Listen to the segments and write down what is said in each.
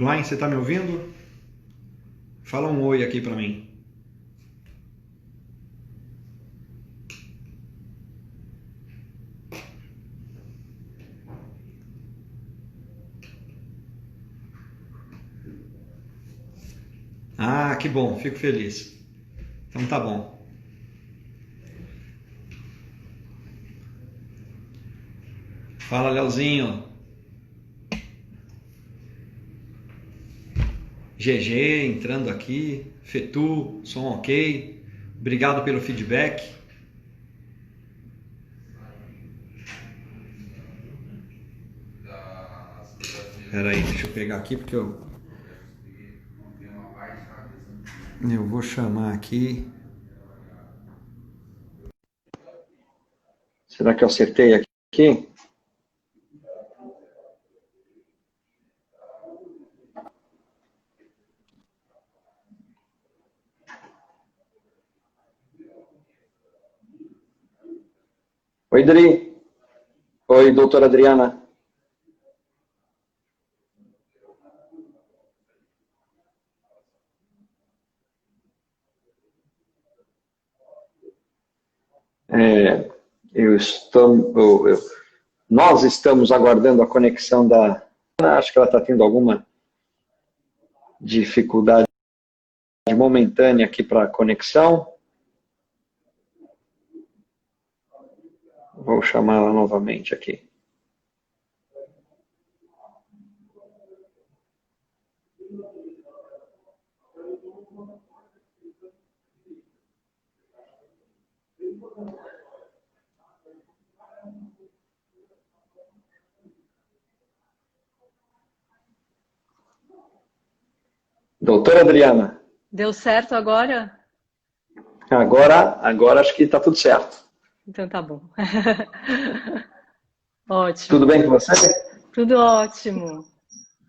Blind, você está me ouvindo? Fala um oi aqui para mim. Ah, que bom, fico feliz. Então tá bom. Fala, Leozinho. GG entrando aqui. Fetu, som ok. Obrigado pelo feedback. Espera aí, deixa eu pegar aqui porque eu vou chamar aqui. Será que eu acertei aqui? Oi, Dri. Oi, doutora Adriana. Nós estamos aguardando a conexão da... Acho que ela está tendo alguma dificuldade momentânea aqui para a conexão. Vou chamá-la novamente aqui. Doutora Adriana. Deu certo agora? Agora acho que está tudo certo. Então tá bom. Ótimo. Tudo bem com você? Tudo ótimo.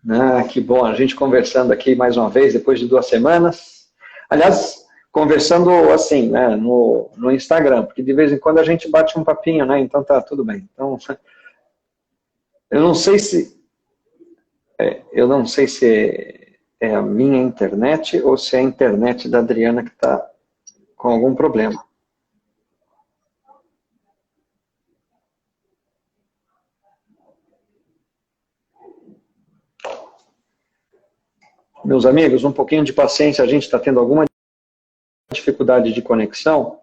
Ah, que bom. A gente conversando aqui mais uma vez, depois de 2 semanas. Aliás, conversando assim, né, no Instagram, porque de vez em quando a gente bate um papinho, né? Então tá tudo bem. Então, eu não sei se é a minha internet ou se é a internet da Adriana que está com algum problema. Meus amigos, um pouquinho de paciência, a gente está tendo alguma dificuldade de conexão.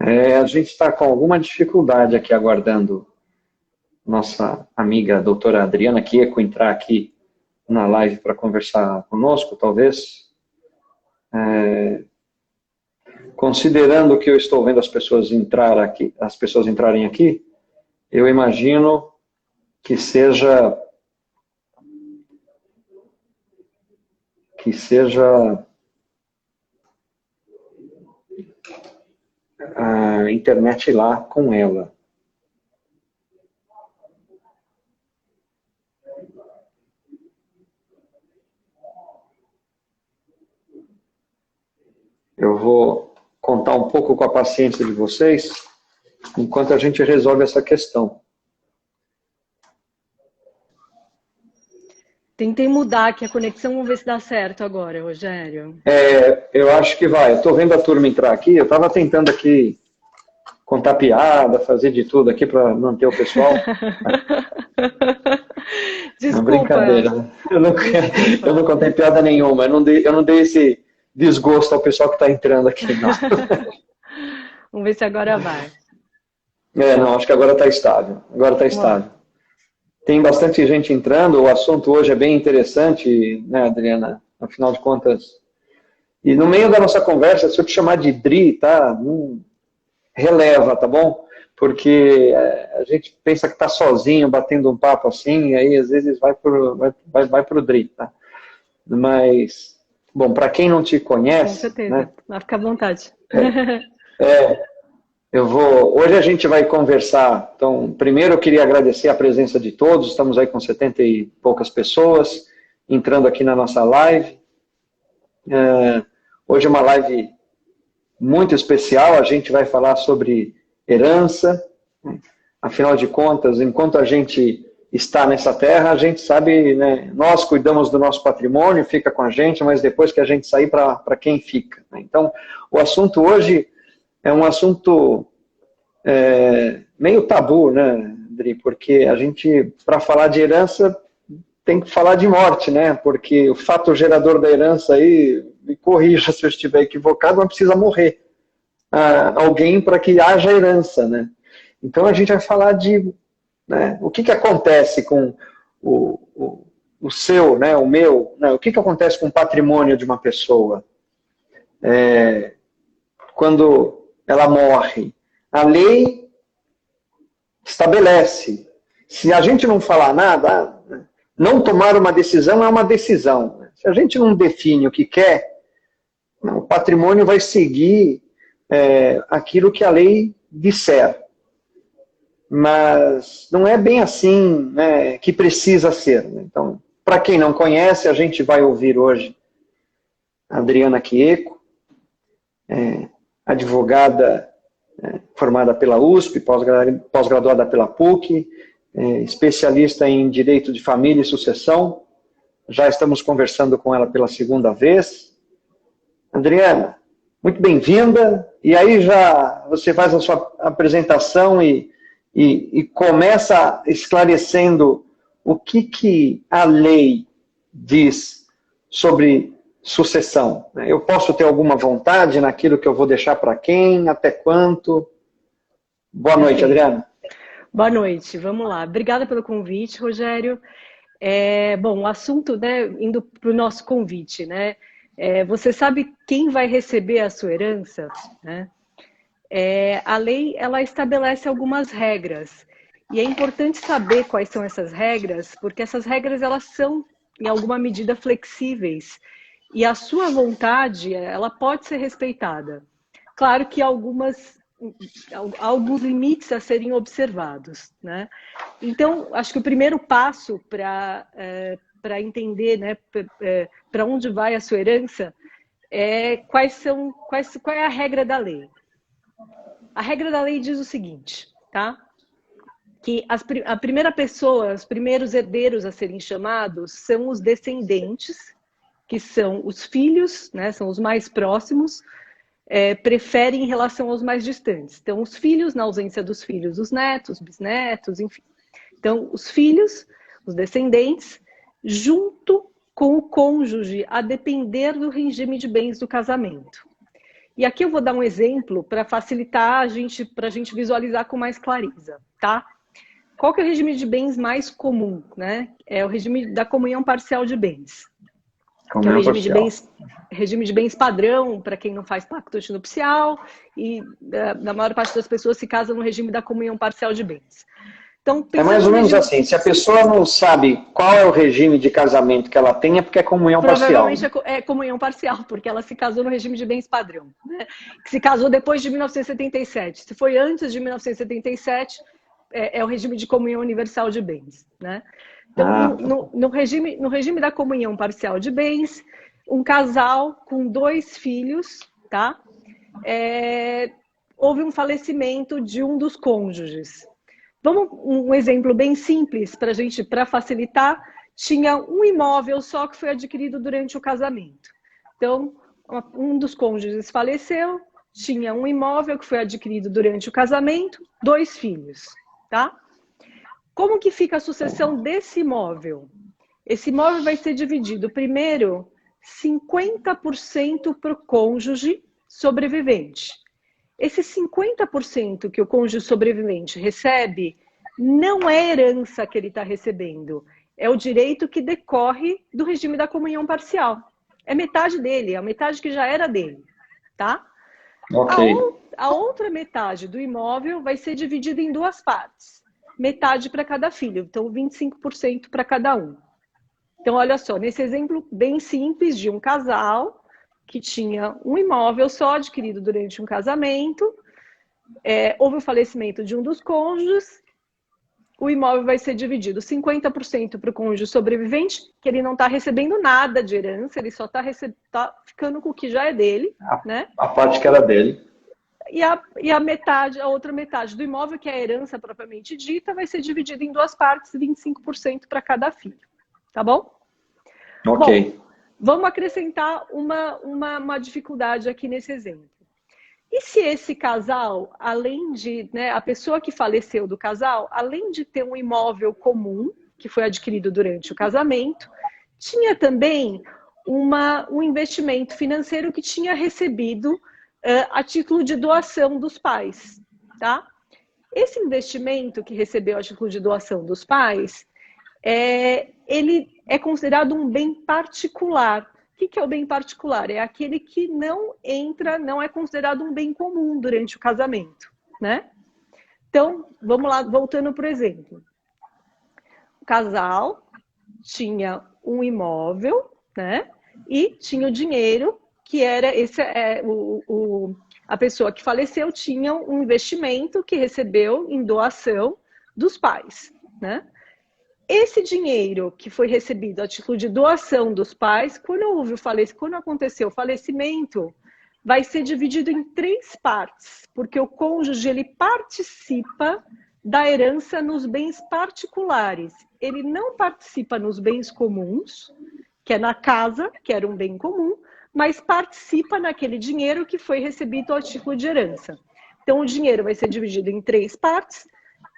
A gente está com alguma dificuldade aqui aguardando nossa amiga doutora Adriana Kieco entrar aqui na live para conversar conosco, talvez. Considerando que eu estou vendo as pessoas entrarem aqui, eu imagino que seja a internet lá com ela. Eu vou contar um pouco com a paciência de vocês, enquanto a gente resolve essa questão. Tentei mudar aqui a conexão, vamos ver se dá certo agora, Rogério. Eu acho que vai. Eu estou vendo a turma entrar aqui, eu estava tentando aqui contar piada, fazer de tudo aqui para manter o pessoal. Desculpa. Uma brincadeira. Eu não contei piada nenhuma, eu não dei desgosto ao pessoal que está entrando aqui. Não. Vamos ver se agora vai. Não, acho que agora está estável. Agora está estável. Tem bastante gente entrando, o assunto hoje é bem interessante, né, Adriana? Afinal de contas. E no meio da nossa conversa, se eu te chamar de Dri, tá? Releva, tá bom? Porque a gente pensa que está sozinho, batendo um papo assim, e aí às vezes vai pro Dri, tá? Mas, bom, para quem não te conhece... Com certeza, né, vai ficar à vontade. Hoje a gente vai conversar, então, primeiro eu queria agradecer a presença de todos, estamos aí com 70 e poucas pessoas entrando aqui na nossa live. Hoje é uma live muito especial, a gente vai falar sobre herança. Afinal de contas, enquanto a gente está nessa terra, a gente sabe, né, nós cuidamos do nosso patrimônio, fica com a gente, mas depois que a gente sair, para quem fica? Então, o assunto hoje é um assunto meio tabu, né, Dri? Porque a gente, para falar de herança, tem que falar de morte, né? Porque o fato gerador da herança aí, me corrija se eu estiver equivocado, mas precisa morrer alguém para que haja herança, né? Então a gente vai falar de, né, o que acontece com o seu, né, o meu, né, o que acontece com o patrimônio de uma pessoa quando ela morre. A lei estabelece. Se a gente não falar nada, não tomar uma decisão é uma decisão. Se a gente não define o que quer, o patrimônio vai seguir aquilo que a lei disser. Mas não é bem assim, né, que precisa ser. Então, para quem não conhece, a gente vai ouvir hoje a Adriana Quieco, advogada formada pela USP, pós-graduada pela PUC, especialista em Direito de Família e Sucessão. Já estamos conversando com ela pela segunda vez. Adriana, muito bem-vinda. E aí já você faz a sua apresentação e começa esclarecendo o que a lei diz sobre sucessão. Eu posso ter alguma vontade naquilo que eu vou deixar para quem, até quanto? Boa noite, Adriana. Boa noite, vamos lá. Obrigada pelo convite, Rogério. Bom, o assunto, né, indo para o nosso convite, né? Você sabe quem vai receber a sua herança? Né? A lei, ela estabelece algumas regras. E é importante saber quais são essas regras, porque essas regras, elas são, em alguma medida, flexíveis. E a sua vontade, ela pode ser respeitada. Claro que há alguns limites a serem observados, né? Então, acho que o primeiro passo para entender, né, para onde vai a sua herança qual é a regra da lei. A regra da lei diz o seguinte, tá? Que a primeira pessoa, os primeiros herdeiros a serem chamados são os descendentes, que são os filhos, né, são os mais próximos, preferem em relação aos mais distantes. Então, os filhos, na ausência dos filhos, os netos, bisnetos, enfim. Então, os filhos, os descendentes, junto com o cônjuge, a depender do regime de bens do casamento. E aqui eu vou dar um exemplo para facilitar para a gente visualizar com mais clareza, tá? Qual que é o regime de bens mais comum, né? É o regime da comunhão parcial de bens. Que é o regime de bens padrão para quem não faz pacto antinupcial e na maior parte das pessoas se casa no regime da comunhão parcial de bens. Então, é mais ou menos assim, se a pessoa não sabe qual é o regime de casamento que ela tem, é porque é comunhão parcial. Provavelmente é comunhão parcial, porque ela se casou no regime de bens padrão, né? Que se casou depois de 1977. Se foi antes de 1977, é o regime de comunhão universal de bens, né? Então, no regime da comunhão parcial de bens, um casal com 2 filhos, tá? Houve um falecimento de um dos cônjuges. Vamos um exemplo bem simples para facilitar. Tinha um imóvel só que foi adquirido durante o casamento. Então, um dos cônjuges faleceu, tinha um imóvel que foi adquirido durante o casamento, 2 filhos, tá? Como que fica a sucessão desse imóvel? Esse imóvel vai ser dividido primeiro 50% para o cônjuge sobrevivente. Esse 50% que o cônjuge sobrevivente recebe não é herança que ele está recebendo, é o direito que decorre do regime da comunhão parcial. É metade dele, é a metade que já era dele, tá? Ok. A outra metade do imóvel vai ser dividida em duas partes. Metade para cada filho, então 25% para cada um. Então, olha só, nesse exemplo bem simples de um casal que tinha um imóvel só adquirido durante um casamento, houve o falecimento de um dos cônjuges, o imóvel vai ser dividido 50% para o cônjuge sobrevivente, que ele não está recebendo nada de herança, ele só está ficando com o que já é dele, né? A parte que era dele. E a outra metade do imóvel, que é a herança propriamente dita, vai ser dividida em duas partes, 25% para cada filho. Tá bom? Ok. Bom, vamos acrescentar uma dificuldade aqui nesse exemplo. E se esse casal, além de, né, a pessoa que faleceu do casal, além de ter um imóvel comum, que foi adquirido durante o casamento, tinha também um investimento financeiro que tinha recebido a título de doação dos pais, tá? Esse investimento que recebeu a título de doação dos pais, ele é considerado um bem particular. O que é o bem particular? É aquele que não é considerado um bem comum durante o casamento, né? Então, vamos lá, voltando para o exemplo. O casal tinha um imóvel, né? E tinha o dinheiro, que era a pessoa que faleceu tinha um investimento que recebeu em doação dos pais, né? Esse dinheiro que foi recebido a título de doação dos pais, quando aconteceu o falecimento, vai ser dividido em 3 partes, porque o cônjuge ele participa da herança nos bens particulares. Ele não participa nos bens comuns, que é na casa, que era um bem comum, mas participa naquele dinheiro que foi recebido a título de herança. Então, o dinheiro vai ser dividido em 3 partes,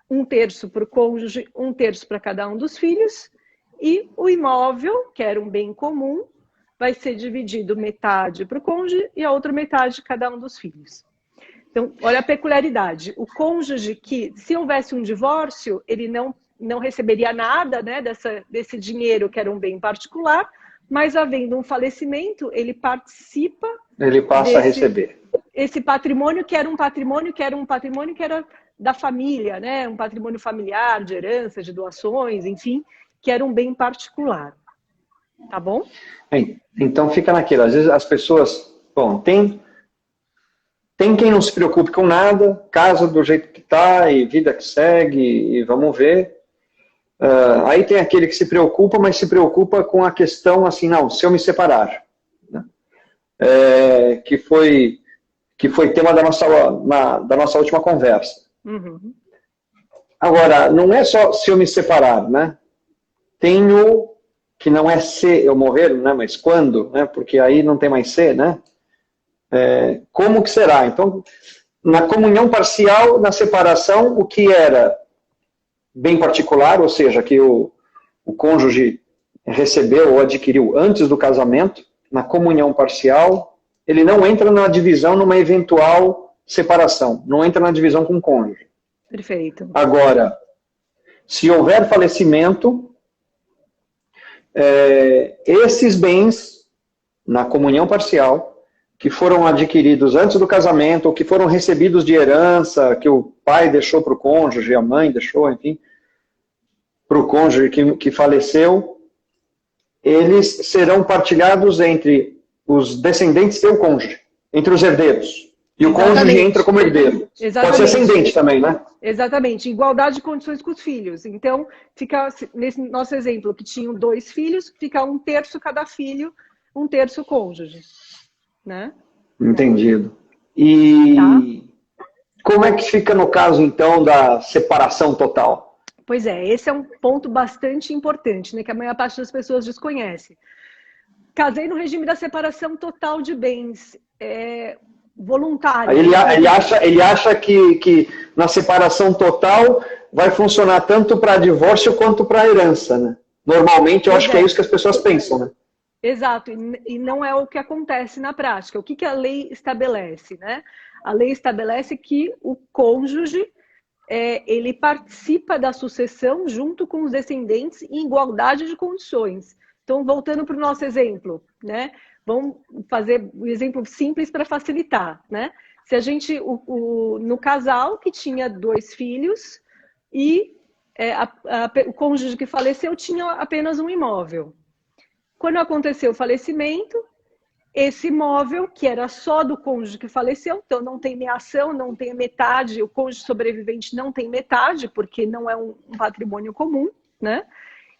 1/3 para o cônjuge, 1/3 para cada um dos filhos, e o imóvel, que era um bem comum, vai ser dividido metade para o cônjuge e a outra metade cada um dos filhos. Então, olha a peculiaridade. O cônjuge que, se houvesse um divórcio, ele não receberia nada, né, desse dinheiro que era um bem particular, mas havendo um falecimento, ele participa. Ele passa a receber. Esse patrimônio que era um patrimônio que era da família, né? Um patrimônio familiar, de herança, de doações, enfim, que era um bem particular. Tá bom? Então fica naquilo. Às vezes as pessoas, bom, tem quem não se preocupe com nada, casa do jeito que está e vida que segue e vamos ver. Aí tem aquele que se preocupa, mas se preocupa com a questão assim, não, se eu me separar, né? Que foi tema da nossa última conversa. Uhum. Agora, não é só se eu me separar, né? Tem o que não é se eu morrer, né? Mas quando, né? Porque aí não tem mais se, né? Como que será? Então, na comunhão parcial, na separação, o que era bem particular, ou seja, que o cônjuge recebeu ou adquiriu antes do casamento, na comunhão parcial, ele não entra na divisão numa eventual separação, não entra na divisão com o cônjuge. Perfeito. Agora, se houver falecimento, esses bens, na comunhão parcial, que foram adquiridos antes do casamento, ou que foram recebidos de herança, que o pai deixou para o cônjuge, a mãe deixou, enfim, para o cônjuge que faleceu, eles serão partilhados entre os descendentes e o cônjuge, entre os herdeiros. E o cônjuge entra como herdeiro. Exatamente. Pode ser ascendente também, né? Exatamente. Igualdade de condições com os filhos. Então, fica, nesse nosso exemplo, que tinham 2 filhos, fica 1/3 cada filho, 1/3 cônjuge. Né? Entendido. E como é que fica no caso, então, da separação total? Pois é, esse é um ponto bastante importante, né, que a maior parte das pessoas desconhece. Casei no regime da separação total de bens. Voluntário. Ele acha que na separação total vai funcionar tanto para divórcio quanto para herança, né? Normalmente eu acho que é isso que as pessoas pensam, né? Exato, e não é o que acontece na prática. O que, que a lei estabelece, né? A lei estabelece que o cônjuge ele participa da sucessão junto com os descendentes em igualdade de condições. Então, voltando para o nosso exemplo, né? Vamos fazer um exemplo simples para facilitar, né? Se a gente, no casal que tinha 2 filhos e o cônjuge que faleceu tinha apenas um imóvel. Quando aconteceu o falecimento, esse imóvel, que era só do cônjuge que faleceu, então não tem meação, não tem metade, o cônjuge sobrevivente não tem metade, porque não é um patrimônio comum, né?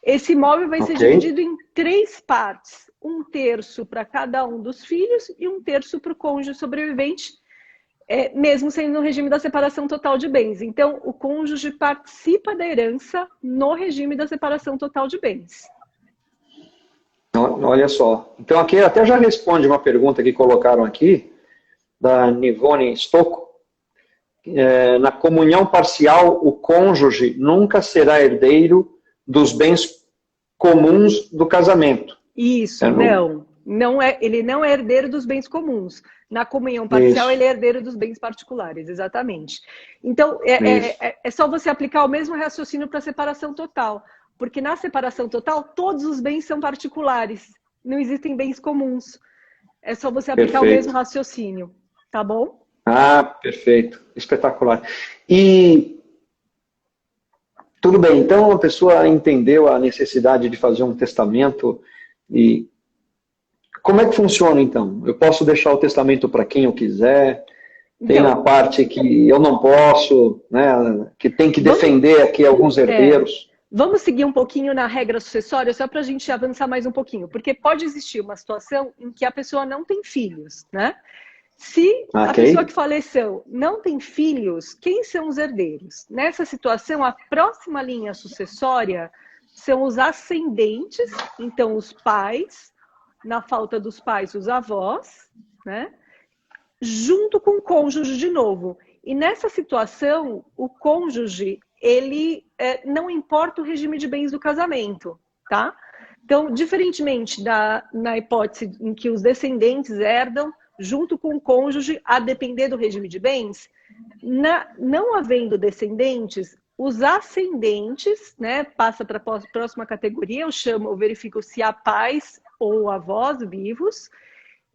Esse imóvel vai ser dividido em 3 partes. 1/3 para cada um dos filhos e 1/3 para o cônjuge sobrevivente, mesmo sendo no regime da separação total de bens. Então, o cônjuge participa da herança no regime da separação total de bens. Olha só. Então, aqui até já responde uma pergunta que colocaram aqui, da Nivone Stocco. Na comunhão parcial, o cônjuge nunca será herdeiro dos bens comuns do casamento. Isso, ele não é herdeiro dos bens comuns. Na comunhão parcial, ele é herdeiro dos bens particulares, exatamente. Então, é só você aplicar o mesmo raciocínio para a separação total. Porque na separação total, todos os bens são particulares. Não existem bens comuns. É só você aplicar o mesmo raciocínio. Tá bom? Ah, perfeito. Espetacular. E tudo bem, então a pessoa entendeu a necessidade de fazer um testamento. E como é que funciona, então? Eu posso deixar o testamento para quem eu quiser? Tem a parte que eu não posso, né? Que tem que defender aqui alguns herdeiros. Vamos seguir um pouquinho na regra sucessória, só para a gente avançar mais um pouquinho. Porque pode existir uma situação em que a pessoa não tem filhos, né? Se a pessoa que faleceu não tem filhos, quem são os herdeiros? Nessa situação, a próxima linha sucessória são os ascendentes, então os pais, na falta dos pais, os avós, né? Junto com o cônjuge de novo. E nessa situação, o cônjuge, ele não importa o regime de bens do casamento, tá? Então, diferentemente na hipótese em que os descendentes herdam junto com o cônjuge, a depender do regime de bens, não havendo descendentes, os ascendentes, né, passa para a próxima categoria, eu verifico se há pais ou avós vivos,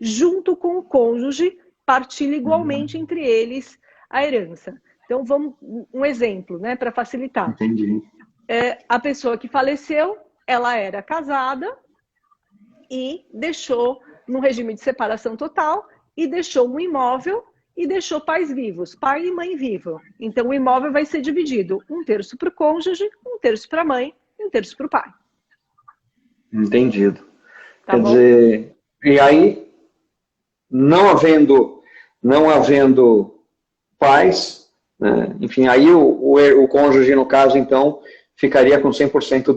junto com o cônjuge, partilha igualmente entre eles a herança. Então, um exemplo, né, para facilitar. Entendi. A pessoa que faleceu, ela era casada e deixou no regime de separação total e deixou um imóvel e deixou pais vivos, pai e mãe vivo. Então, o imóvel vai ser dividido 1/3 para o cônjuge, 1/3 para a mãe e 1/3 para o pai. Entendido. Tá Quer bom? dizer, e aí, não havendo pais, né, enfim, aí o cônjuge, no caso, então, ficaria com 100%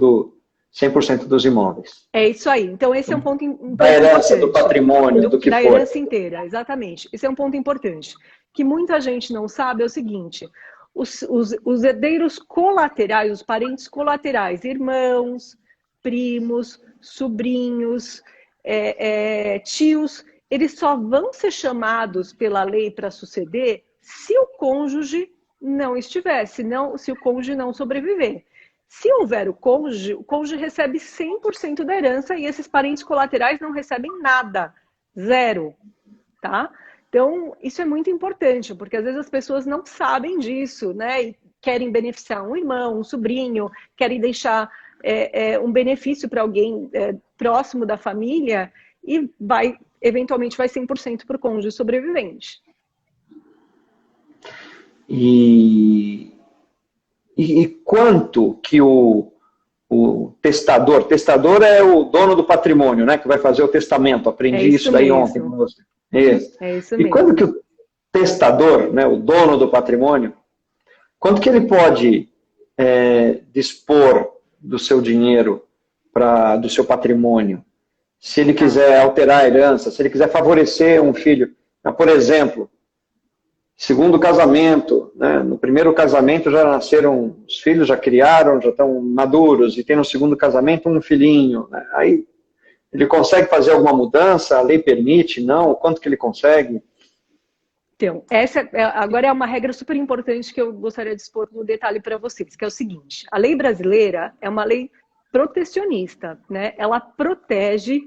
dos imóveis. É isso aí. Então, esse é um ponto importante. Da herança, do patrimônio, do que da for. Da herança inteira, exatamente. Esse é um ponto importante. Que muita gente não sabe é o seguinte, os herdeiros colaterais, os parentes colaterais, irmãos, primos, sobrinhos, tios, eles só vão ser chamados pela lei para suceder se o cônjuge não estiver, se o cônjuge não sobreviver. Se houver o cônjuge recebe 100% da herança e esses parentes colaterais não recebem nada, 0, tá? Então, isso é muito importante, porque às vezes as pessoas não sabem disso, né? E querem beneficiar um irmão, um sobrinho, querem deixar um benefício para alguém próximo da família e eventualmente vai 100% para o cônjuge sobrevivente. E quanto que o testador é o dono do patrimônio, né, que vai fazer o testamento, aprendi isso daí ontem com você. Isso. É isso e mesmo. quando que o testador, né, o dono do patrimônio, quanto que ele pode dispor do seu dinheiro, do seu patrimônio, se ele quiser alterar a herança, se ele quiser favorecer um filho, por exemplo, segundo casamento, né? No primeiro casamento já nasceram os filhos, já criaram, já estão maduros, e tem no segundo casamento um filhinho. Né? Aí Ele consegue fazer alguma mudança? A lei permite? Não? Quanto que ele consegue? Então, agora é uma regra super importante que eu gostaria de expor no detalhe para vocês, que é o seguinte: a lei brasileira é uma lei protecionista, né? Ela protege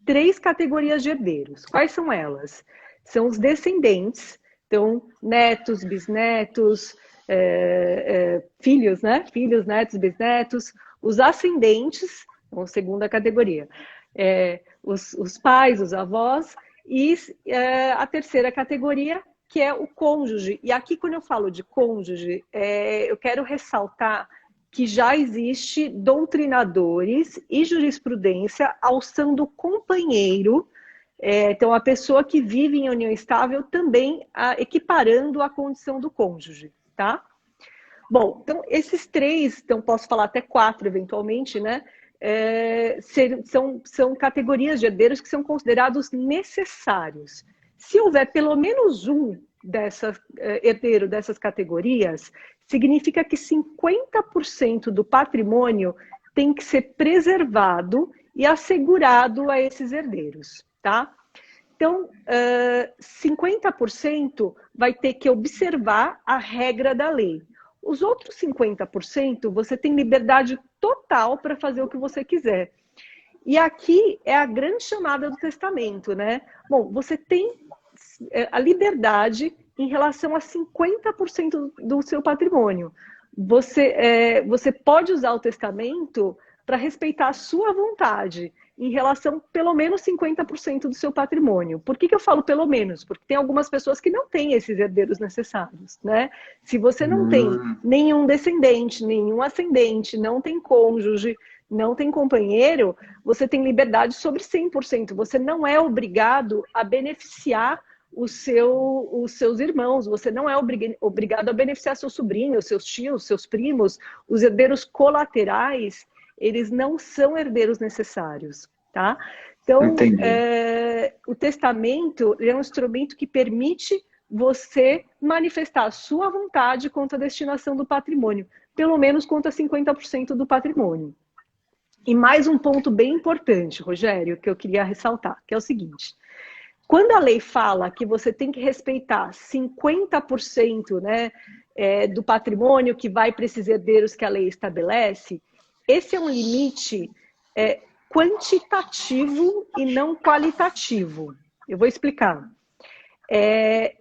3 categorias de herdeiros. Quais são elas? São os descendentes, então, netos, bisnetos, filhos, né? Filhos, netos, bisnetos, os ascendentes, então, segunda categoria, os pais, os avós, e a terceira categoria, que é o cônjuge. E aqui, quando eu falo de cônjuge, eu quero ressaltar que já existe doutrinadores e jurisprudência alçando companheiro, então a pessoa que vive em união estável também equiparando a condição do cônjuge, tá? Bom, então esses 3, então posso falar até 4 eventualmente, né? São categorias de herdeiros que são considerados necessários. Se houver pelo menos um herdeiro dessas categorias, significa que 50% do patrimônio tem que ser preservado e assegurado a esses herdeiros, tá? Então, 50% vai ter que observar a regra da lei. Os outros 50%, você tem liberdade total para fazer o que você quiser. E aqui é a grande chamada do testamento, né? Bom, você tem a liberdade em relação a 50% do seu patrimônio. Você pode usar o testamento para respeitar a sua vontade em relação pelo menos 50% do seu patrimônio. Por que eu falo pelo menos? Porque tem algumas pessoas que não têm esses herdeiros necessários, né? Se você não tem nenhum descendente, nenhum ascendente, não tem cônjuge, não tem companheiro, você tem liberdade sobre 100%. Você não é obrigado a beneficiar os seus irmãos, você não é obrigado a beneficiar seus sobrinhos, seus tios, seus primos. Os herdeiros colaterais, eles não são herdeiros necessários, tá? Então, o testamento é um instrumento que permite você manifestar a sua vontade quanto à destinação do patrimônio, pelo menos quanto a 50% do patrimônio. E mais um ponto bem importante, Rogério, que eu queria ressaltar, que é o seguinte: quando a lei fala que você tem que respeitar 50%, né, do patrimônio que vai para esses herdeiros que a lei estabelece, esse é um limite quantitativo e não qualitativo. Eu vou explicar.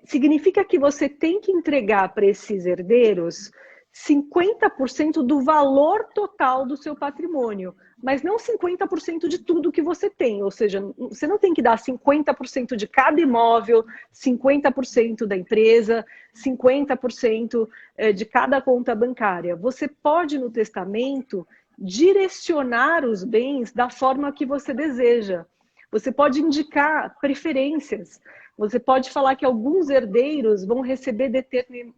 Significa que você tem que entregar para esses herdeiros 50% do valor total do seu patrimônio, mas não 50% de tudo que você tem. Ou seja, você não tem que dar 50% de cada imóvel, 50% da empresa, 50% de cada conta bancária. Você pode, no testamento, direcionar os bens da forma que você deseja. Você pode indicar preferências. Você pode falar que alguns herdeiros vão receber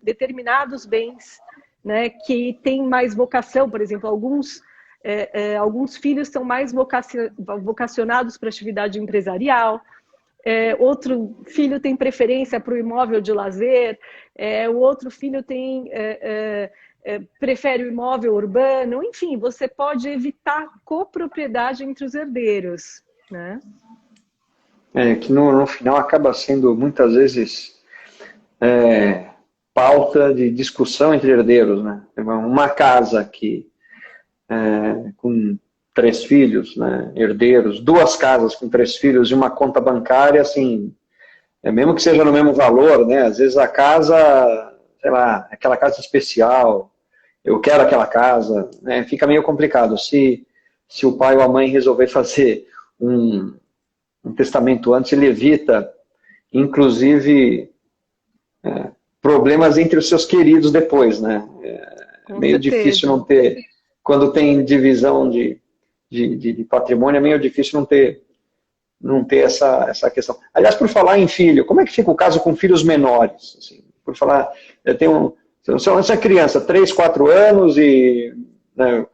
determinados bens, né, que têm mais vocação. Por exemplo, alguns filhos são mais vocacionados para atividade empresarial, outro filho tem preferência para o imóvel de lazer, o outro filho prefere o imóvel urbano. Enfim, você pode evitar copropriedade entre os herdeiros, né? Que no final acaba sendo muitas vezes pauta de discussão entre herdeiros, né? Uma casa com 3 filhos, né, herdeiros, 2 casas com 3 filhos e uma conta bancária, assim, mesmo que seja no mesmo valor, né, às vezes a casa, sei lá, aquela casa especial, eu quero aquela casa, né, fica meio complicado. Se o pai ou a mãe resolver fazer um testamento antes, ele evita, inclusive, problemas entre os seus queridos depois, né? Meio difícil não ter, quando tem divisão de patrimônio, é meio difícil não ter essa questão. Aliás, por falar em filho, como é que fica o caso com filhos menores? Assim, por falar, essa criança, 3, 4 anos e, né,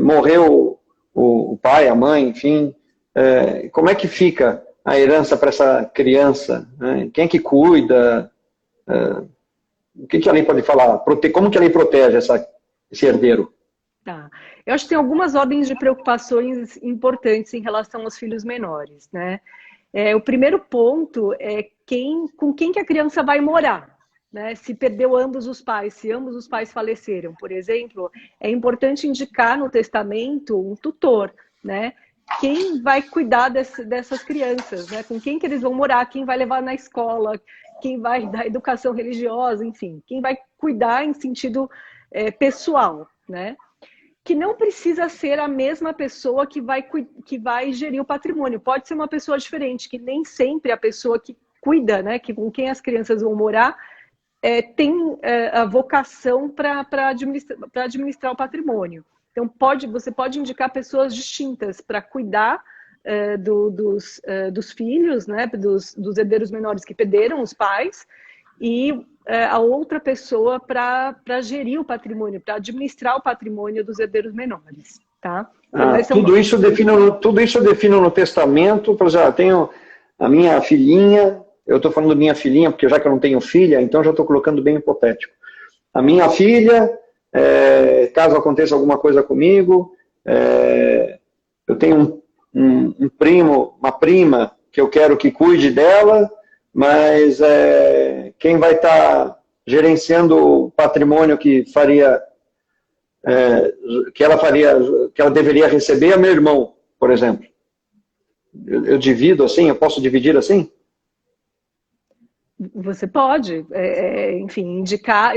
morreu o pai, a mãe, enfim, como é que fica a herança para essa criança? Né? Quem é que cuida? O que a lei pode falar? Como que a lei protege esse herdeiro? Tá. Eu acho que tem algumas ordens de preocupações importantes em relação aos filhos menores, né? O primeiro ponto é com quem que a criança vai morar, né? Se perdeu ambos os pais, se ambos os pais faleceram, por exemplo, é importante indicar no testamento um tutor, né? Quem vai cuidar dessas crianças, né? Com quem que eles vão morar, quem vai levar na escola, quem vai dar educação religiosa, enfim, quem vai cuidar em sentido pessoal, né? Que não precisa ser a mesma pessoa que vai gerir o patrimônio. Pode ser uma pessoa diferente, que nem sempre a pessoa que cuida, né, que com quem as crianças vão morar, tem a vocação para administrar o patrimônio. Então, você pode indicar pessoas distintas para cuidar dos filhos, né, dos herdeiros menores que perderam os pais, e a outra pessoa para gerir o patrimônio, para administrar o patrimônio dos herdeiros menores, tá? Então, tudo isso eu defino no testamento. Por exemplo, eu tenho a minha filhinha, eu estou falando minha filhinha, porque já que eu não tenho filha, então já estou colocando bem hipotético. A minha filha, caso aconteça alguma coisa comigo, eu tenho um primo, uma prima, que eu quero que cuide dela, mas quem vai estar gerenciando o patrimônio que ela deveria receber é meu irmão, por exemplo. Eu divido assim? Eu posso dividir assim? Você pode, enfim, indicar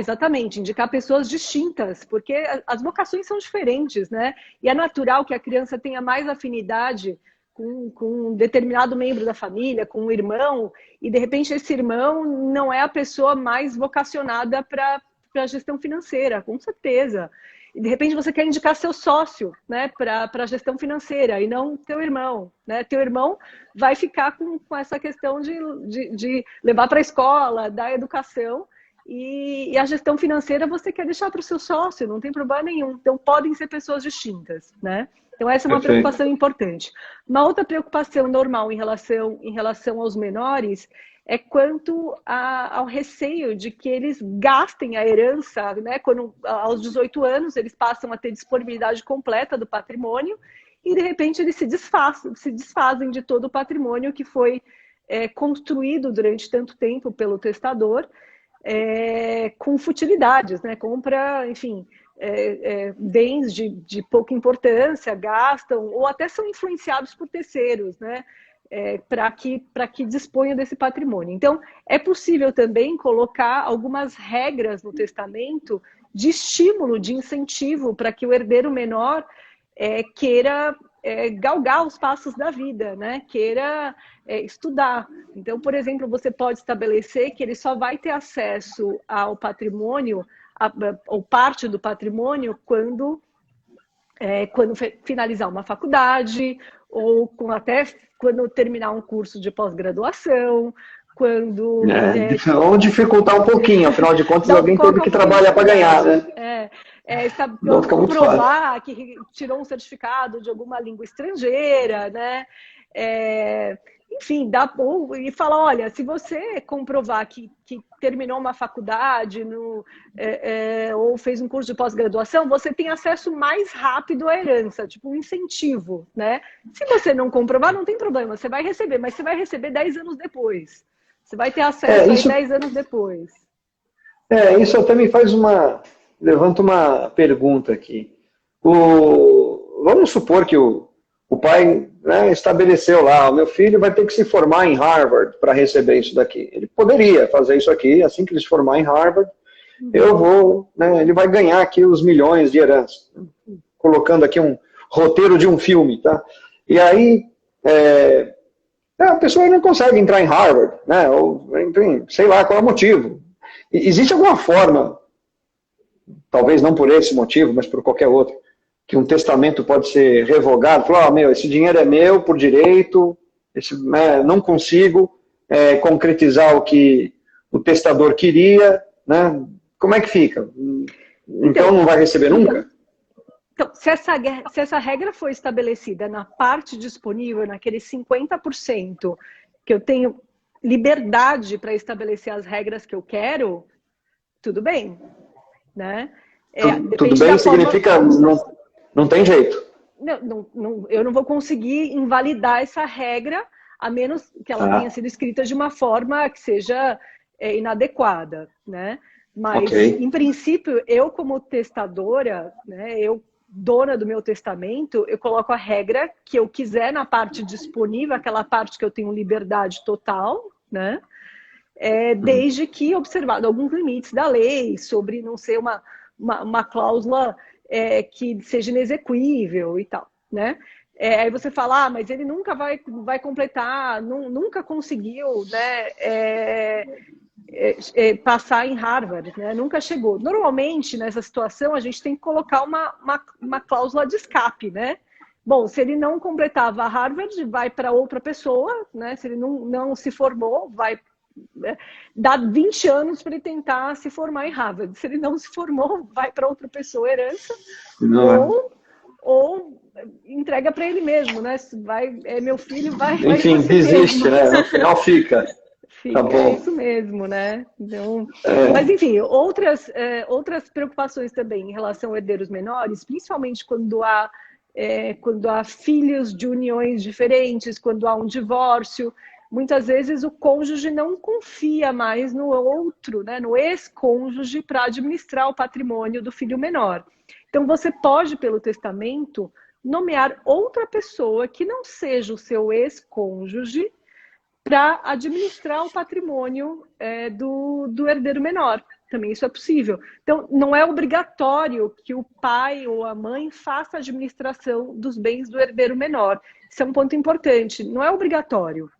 pessoas distintas, porque as vocações são diferentes, né? E é natural que a criança tenha mais afinidade com um determinado membro da família, com um irmão, e de repente esse irmão não é a pessoa mais vocacionada para a gestão financeira, com certeza. E de repente você quer indicar seu sócio, né, para a gestão financeira, e não teu irmão, né? Teu irmão vai ficar com essa questão de levar para a escola, dar educação, e a gestão financeira você quer deixar para o seu sócio, não tem problema nenhum. Então podem ser pessoas distintas, né? Então essa é uma preocupação importante. Uma outra preocupação normal em relação aos menores é quanto ao receio de que eles gastem a herança, né? Quando aos 18 anos eles passam a ter disponibilidade completa do patrimônio e de repente eles se desfazem de todo o patrimônio que foi construído durante tanto tempo pelo testador, com futilidades, né? Compra, enfim, bens de pouca importância, gastam, ou até são influenciados por terceiros, né? Para que disponham desse patrimônio. Então, é possível também colocar algumas regras no testamento de estímulo, de incentivo, para que o herdeiro menor queira galgar os passos da vida, né? Queira estudar. Então, por exemplo, você pode estabelecer que ele só vai ter acesso ao patrimônio, ou parte do patrimônio, quando finalizar uma faculdade, ou até quando terminar um curso de pós-graduação, quando... Ou dificultar um pouquinho, afinal de contas, alguém teve que trabalhar para ganhar, né? Comprovar que tirou um certificado de alguma língua estrangeira, né? Enfim, e falar, olha, se você comprovar que terminou uma faculdade ou fez um curso de pós-graduação, você tem acesso mais rápido à herança, tipo um incentivo, né? Se você não comprovar, não tem problema, você vai receber, mas você vai receber 10 anos depois. Você vai ter acesso 10 anos depois. Isso até me levanta uma pergunta aqui. Vamos supor que o pai, né, estabeleceu lá, o meu filho vai ter que se formar em Harvard para receber isso daqui. Ele poderia fazer isso aqui, assim que ele se formar em Harvard, ele vai ganhar aqui os milhões de herança. Colocando aqui um roteiro de um filme, tá? E aí, a pessoa não consegue entrar em Harvard, né? Ou, enfim, sei lá qual é o motivo. Existe alguma forma, talvez não por esse motivo, mas por qualquer outro, que um testamento pode ser revogado, falar, esse dinheiro é meu por direito, não consigo concretizar o que o testador queria, né? Como é que fica? Então não vai receber nunca? Então, se essa regra for estabelecida na parte disponível, naqueles 50% que eu tenho liberdade para estabelecer as regras que eu quero, tudo bem, né? Tudo bem significa... Não tem jeito. Eu não vou conseguir invalidar essa regra, a menos que ela tenha sido escrita de uma forma que seja inadequada, né? Mas, em princípio, eu como testadora, né, eu dona do meu testamento, eu coloco a regra que eu quiser na parte disponível, aquela parte que eu tenho liberdade total, né? Desde que observado alguns limites da lei, sobre não ser uma cláusula que seja inexequível e tal, né? Aí você fala, mas ele nunca vai completar, nunca conseguiu, né, passar em Harvard, né? Nunca chegou. Normalmente, nessa situação, a gente tem que colocar uma cláusula de escape, né? Bom, se ele não completava a Harvard, vai para outra pessoa, né? Se ele não se formou, vai dá 20 anos para ele tentar se formar em Harvard. Se ele não se formou, vai para outra pessoa, herança, ou entrega para ele mesmo, né? Meu filho vai. Enfim, desiste, mesmo, né? No final fica. Fica, tá bom. É isso mesmo, né? Então, mas, enfim, outras preocupações também em relação a herdeiros menores, principalmente quando há filhos de uniões diferentes, quando há um divórcio. Muitas vezes o cônjuge não confia mais no outro, né, no ex-cônjuge, para administrar o patrimônio do filho menor. Então, você pode, pelo testamento, nomear outra pessoa que não seja o seu ex-cônjuge para administrar o patrimônio do herdeiro menor. Também isso é possível. Então, não é obrigatório que o pai ou a mãe faça a administração dos bens do herdeiro menor. Isso é um ponto importante. Não é obrigatório.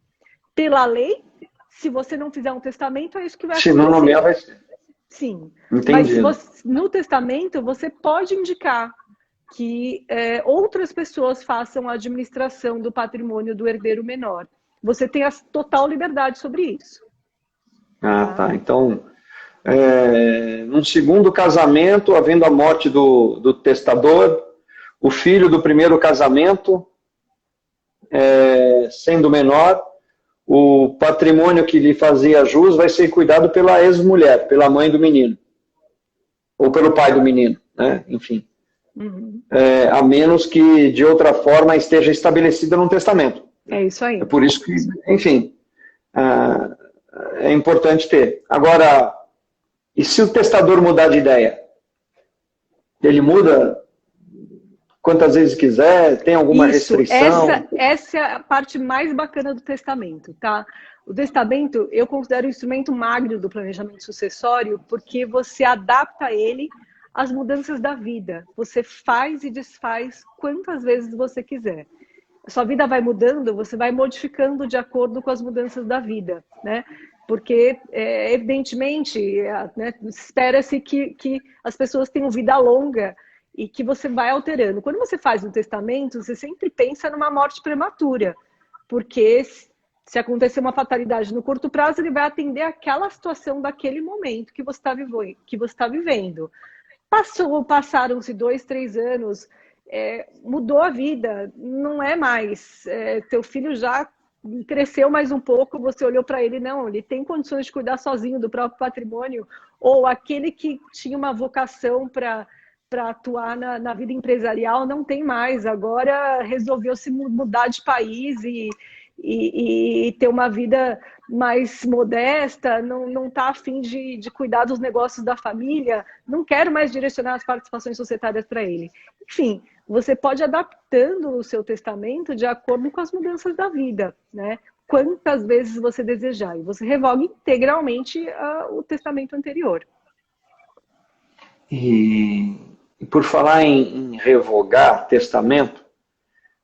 Pela lei, se você não fizer um testamento, é isso que vai acontecer. Se não nomear, vai ser. Sim. Entendi. Mas no testamento, você pode indicar que outras pessoas façam a administração do patrimônio do herdeiro menor. Você tem a total liberdade sobre isso. Tá. Então, num segundo casamento, havendo a morte do testador, o filho do primeiro casamento, sendo menor, o patrimônio que lhe fazia jus vai ser cuidado pela ex-mulher, pela mãe do menino. Ou pelo pai do menino, né? Enfim. Uhum. A menos que, de outra forma, esteja estabelecida num testamento. É isso aí. É por isso que, enfim, é importante ter. Agora, e se o testador mudar de ideia? Ele muda quantas vezes quiser? Tem alguma restrição? Essa é a parte mais bacana do testamento, tá? O testamento, eu considero o instrumento magno do planejamento sucessório, porque você adapta ele às mudanças da vida. Você faz e desfaz quantas vezes você quiser. Sua vida vai mudando, você vai modificando de acordo com as mudanças da vida, né? Porque, evidentemente, né, espera-se que as pessoas tenham vida longa e que você vai alterando. Quando você faz um testamento, você sempre pensa numa morte prematura, porque se acontecer uma fatalidade no curto prazo, ele vai atender aquela situação daquele momento que você está vivendo. Passaram-se 2, 3 anos, mudou a vida, não é mais. Teu filho já cresceu mais um pouco, você olhou para ele, não, ele tem condições de cuidar sozinho do próprio patrimônio, ou aquele que tinha uma vocação para atuar na vida empresarial, não tem mais, agora resolveu se mudar de país e ter uma vida mais modesta, não está a fim de cuidar dos negócios da família, não quero mais direcionar as participações societárias para ele. Enfim, você pode ir adaptando o seu testamento de acordo com as mudanças da vida, né? Quantas vezes você desejar, e você revoga integralmente o testamento anterior. E por falar em revogar testamento,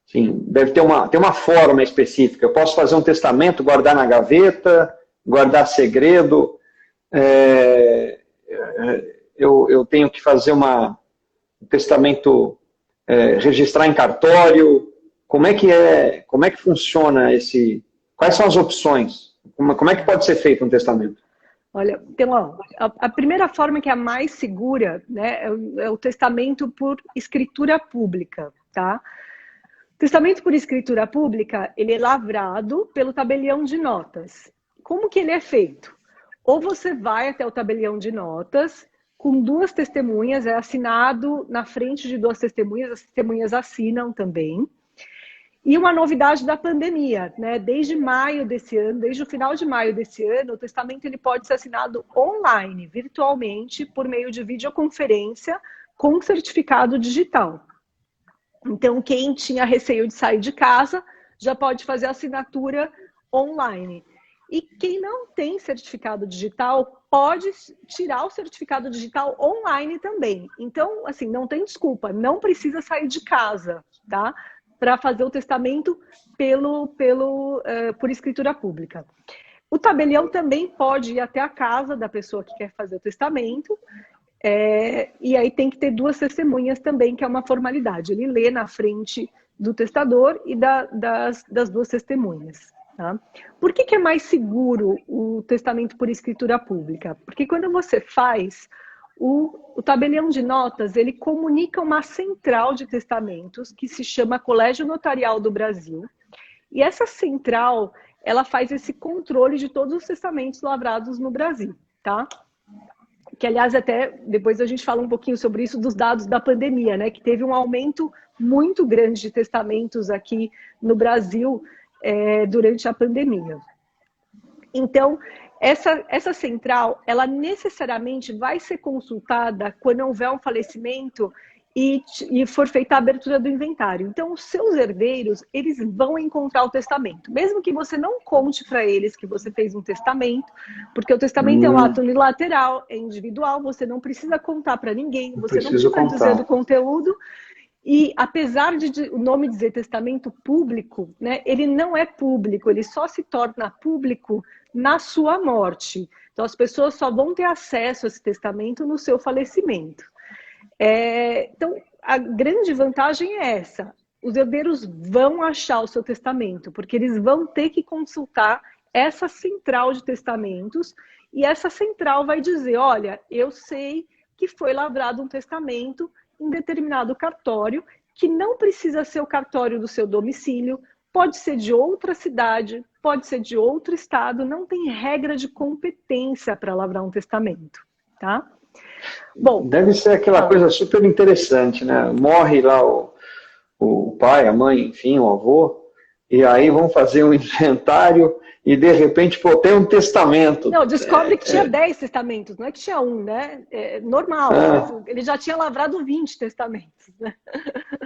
sim, deve ter uma forma específica. Eu posso fazer um testamento, guardar na gaveta, guardar segredo. Eu tenho que fazer um testamento, registrar em cartório. Como é que funciona esse? Quais são as opções? Como é que pode ser feito um testamento? Olha, então, a primeira forma, que é a mais segura, né, é o testamento por escritura pública, tá? O testamento por escritura pública, ele é lavrado pelo tabelião de notas. Como que ele é feito? Ou você vai até o tabelião de notas, com 2 testemunhas, é assinado na frente de 2 testemunhas, as testemunhas assinam também. E uma novidade da pandemia, né? Desde maio desse ano, desde o final de maio desse ano, o testamento ele pode ser assinado online, virtualmente, por meio de videoconferência, com certificado digital. Então, quem tinha receio de sair de casa, já pode fazer a assinatura online. E quem não tem certificado digital, pode tirar o certificado digital online também. Então, assim, não tem desculpa, não precisa sair de casa, tá? Para fazer o testamento por escritura pública. O tabelião também pode ir até a casa da pessoa que quer fazer o testamento, e aí tem que ter 2 testemunhas também, que é uma formalidade. Ele lê na frente do testador e das 2 testemunhas. Tá? Por que é mais seguro o testamento por escritura pública? Porque quando você faz, o tabelião de notas, ele comunica uma central de testamentos que se chama Colégio Notarial do Brasil. E essa central, ela faz esse controle de todos os testamentos lavrados no Brasil, tá? Que, aliás, até depois a gente fala um pouquinho sobre isso dos dados da pandemia, né? Que teve um aumento muito grande de testamentos aqui no Brasil durante a pandemia. Então, essa central, ela necessariamente vai ser consultada quando houver um falecimento e for feita a abertura do inventário. Então, os seus herdeiros, eles vão encontrar o testamento. Mesmo que você não conte para eles que você fez um testamento, porque o testamento é um ato unilateral, é individual, você não precisa contar para ninguém, você não precisa dizer do conteúdo. E apesar de o nome dizer testamento público, né, ele não é público, ele só se torna público na sua morte. Então as pessoas só vão ter acesso a esse testamento no seu falecimento. Então a grande vantagem é essa: os herdeiros vão achar o seu testamento, porque eles vão ter que consultar essa central de testamentos, e essa central vai dizer: olha, eu sei que foi lavrado um testamento em determinado cartório, que não precisa ser o cartório do seu domicílio, pode ser de outra cidade, pode ser de outro estado, não tem regra de competência para lavrar um testamento, tá? Bom, deve ser aquela coisa super interessante, né? Morre lá o pai, a mãe, enfim, o avô, e aí vão fazer um inventário e de repente, pô, tem um testamento. Não, descobre que tinha 10 testamentos, não é que tinha um, né? É normal, ele já tinha lavrado 20 testamentos, né?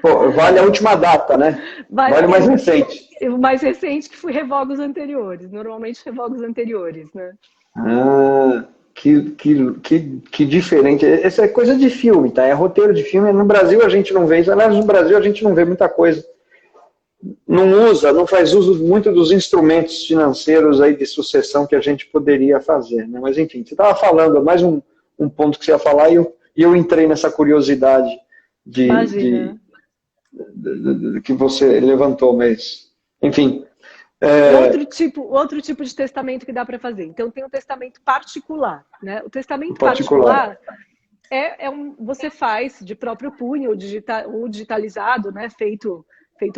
Pô, vale a última data, né? Vale o mais recente. O mais recente, que foi revogos anteriores, normalmente revogos anteriores, né? Que diferente. Essa é coisa de filme, tá? É roteiro de filme. No Brasil a gente não vê isso. Aliás, no Brasil a gente não vê muita coisa. Não faz uso muito dos instrumentos financeiros aí de sucessão que a gente poderia fazer, né? Mas enfim, você estava falando, mais um ponto que você ia falar, e eu entrei nessa curiosidade que você levantou, mas enfim. Outro tipo de testamento que dá para fazer. Então tem o testamento particular, né? O testamento particular você faz de próprio punho ou digitalizado, né? Feito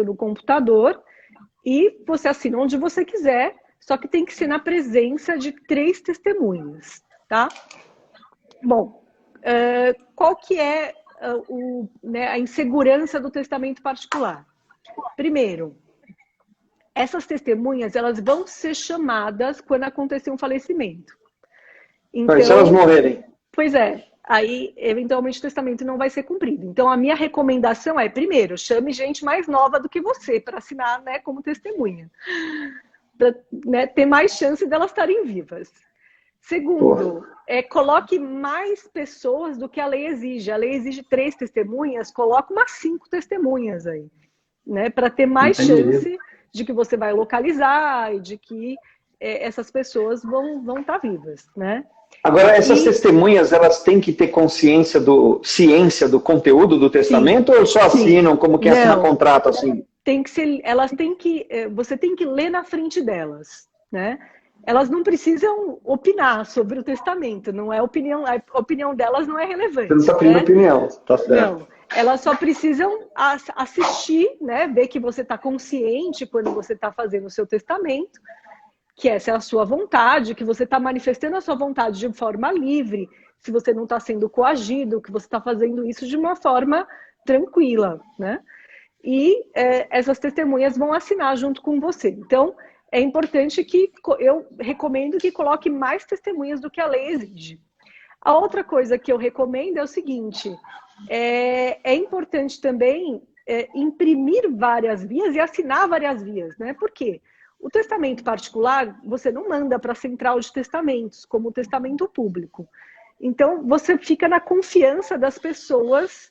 no computador, e você assina onde você quiser, só que tem que ser na presença de 3 testemunhas, tá? Bom, qual que é a insegurança do testamento particular? Primeiro, essas testemunhas, elas vão ser chamadas quando acontecer um falecimento. Então, se elas morrerem. Pois é. Aí, eventualmente, o testamento não vai ser cumprido. Então, a minha recomendação é, primeiro, chame gente mais nova do que você para assinar, né, como testemunha. Para, né, ter mais chance delas estarem vivas. Segundo, coloque mais pessoas do que a lei exige. A lei exige 3 testemunhas, coloque umas 5 testemunhas aí, né, para ter mais chance de que você vai localizar e de que essas pessoas vão estar vivas, né? Agora, essas testemunhas, elas têm que ter ciência do conteúdo do testamento, ou só assinam como quem assina contrato, assim? Tem que ser, você tem que ler na frente delas, né? Elas não precisam opinar sobre o testamento, não é a opinião delas não é relevante. Você não está pedindo opinião, tá certo. Não, elas só precisam assistir, né? Ver que você está consciente quando você está fazendo o seu testamento, que essa é a sua vontade, que você está manifestando a sua vontade de forma livre, se você não está sendo coagido, que você está fazendo isso de uma forma tranquila, né? E essas testemunhas vão assinar junto com você. Então, é importante que eu recomendo que coloque mais testemunhas do que a lei exige. A outra coisa que eu recomendo é o seguinte, é importante também imprimir várias vias e assinar várias vias, né? Por quê? O testamento particular, você não manda para a central de testamentos, como o testamento público. Então, você fica na confiança das pessoas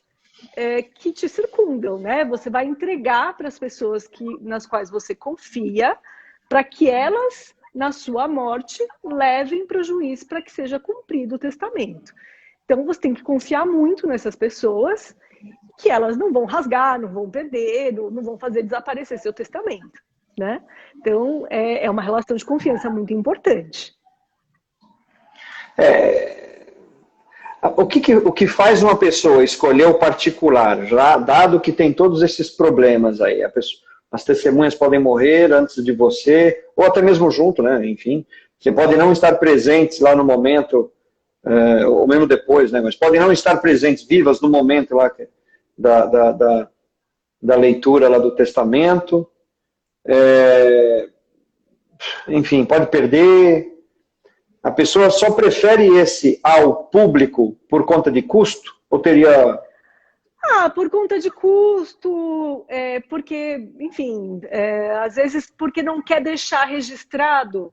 que te circundam, né? Você vai entregar para as pessoas nas quais você confia, para que elas, na sua morte, levem para o juiz para que seja cumprido o testamento. Então, você tem que confiar muito nessas pessoas, que elas não vão rasgar, não vão perder, não vão fazer desaparecer seu testamento, né? Então, é uma relação de confiança muito importante. O que faz uma pessoa escolher o particular, já dado que tem todos esses problemas aí? As testemunhas podem morrer antes de você, ou até mesmo junto, né? Enfim, você pode não estar presentes lá no momento, ou mesmo depois, né? Mas podem não estar presentes, vivas no momento lá da leitura lá do testamento. Enfim, pode perder. A pessoa só prefere esse ao público por conta de custo? Ou teria... Por conta de custo, porque, enfim, às vezes porque não quer deixar registrado.